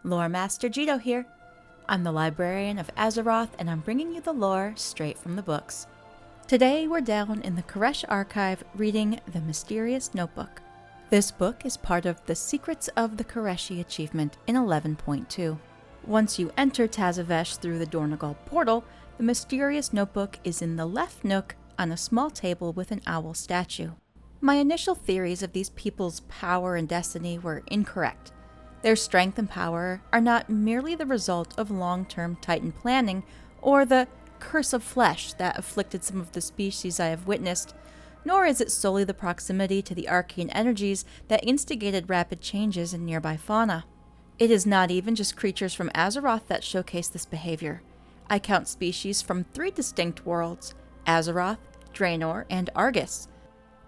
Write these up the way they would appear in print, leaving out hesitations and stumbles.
Lore Master Jito here. I'm the librarian of Azeroth, and I'm bringing you the lore straight from the books. Today we're down in the Koresh archive reading The Mysterious Notebook. This book is part of the Secrets of the Koreshi achievement in 11.2. Once you enter Tazavesh through the Dornogal portal, the Mysterious Notebook is in the left nook on a small table with an owl statue. My initial theories of these people's power and destiny were incorrect. Their strength and power are not merely the result of long-term Titan planning or the curse of flesh that afflicted some of the species I have witnessed, nor is it solely the proximity to the arcane energies that instigated rapid changes in nearby fauna. It is not even just creatures from Azeroth that showcase this behavior. I count species from 3 distinct worlds: Azeroth, Draenor, and Argus.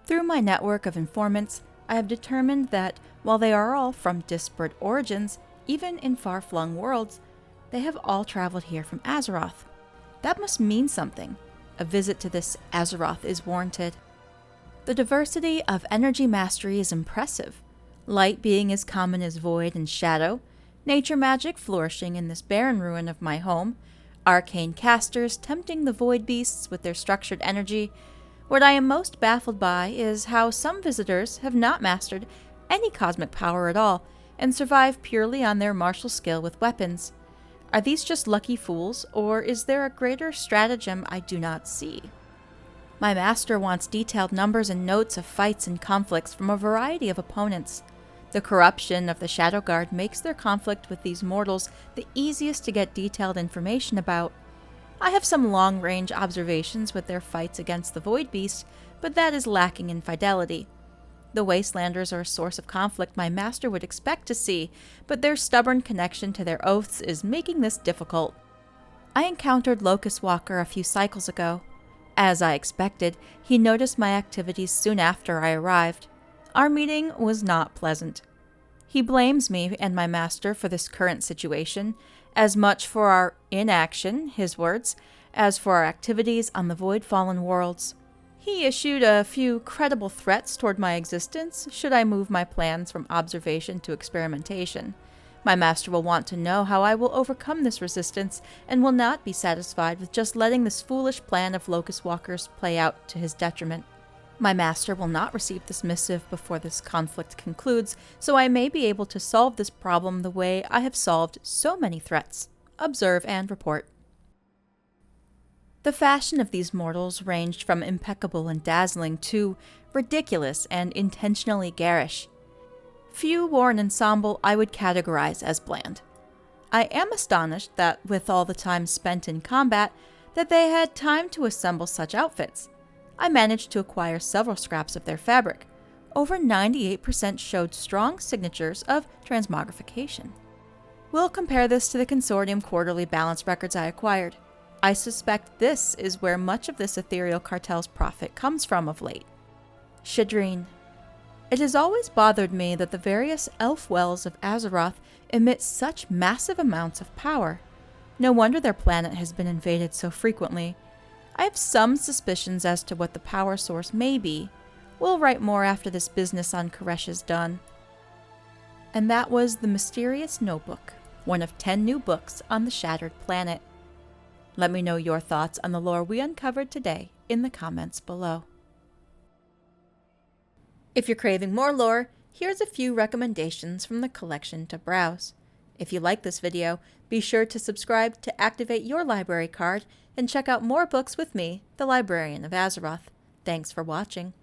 Through my network of informants, I have determined that while they are all from disparate origins, even in far-flung worlds, they have all traveled here from Azeroth. That must mean something. A visit to this Azeroth is warranted. The diversity of energy mastery is impressive. Light being as common as void and shadow, nature magic flourishing in this barren ruin of my home, arcane casters tempting the void beasts with their structured energy. What I am most baffled by is how some visitors have not mastered any cosmic power at all and survive purely on their martial skill with weapons. Are these just lucky fools, or is there a greater stratagem I do not see? My master wants detailed numbers and notes of fights and conflicts from a variety of opponents. The corruption of the Shadow Guard makes their conflict with these mortals the easiest to get detailed information about. I have some long-range observations with their fights against the Void Beast, but that is lacking in fidelity. The Wastelanders are a source of conflict my master would expect to see, but their stubborn connection to their oaths is making this difficult. I encountered Locust Walker a few cycles ago. As I expected, he noticed my activities soon after I arrived. Our meeting was not pleasant. He blames me and my master for this current situation, as much for our inaction, his words, as for our activities on the Void-Fallen worlds. He issued a few credible threats toward my existence should I move my plans from observation to experimentation. My master will want to know how I will overcome this resistance and will not be satisfied with just letting this foolish plan of Locust Walkers play out to his detriment. My master will not receive this missive before this conflict concludes, so I may be able to solve this problem the way I have solved so many threats. Observe and report. The fashion of these mortals ranged from impeccable and dazzling to ridiculous and intentionally garish. Few wore an ensemble I would categorize as bland. I am astonished that, with all the time spent in combat, that they had time to assemble such outfits. I managed to acquire several scraps of their fabric. Over 98% showed strong signatures of transmogrification. We'll compare this to the Consortium quarterly balance records I acquired. I suspect this is where much of this Ethereal cartel's profit comes from of late. Shadreen. It has always bothered me that the various elf wells of Azeroth emit such massive amounts of power. No wonder their planet has been invaded so frequently. I have some suspicions as to what the power source may be. We'll write more after this business on Koresh is done. And that was The Mysterious Notebook, one of 10 new books on the Shattered Planet. Let me know your thoughts on the lore we uncovered today in the comments below. If you're craving more lore, here's a few recommendations from the collection to browse. If you like this video, be sure to subscribe to activate your library card and check out more books with me, the Librarian of Azeroth. Thanks for watching.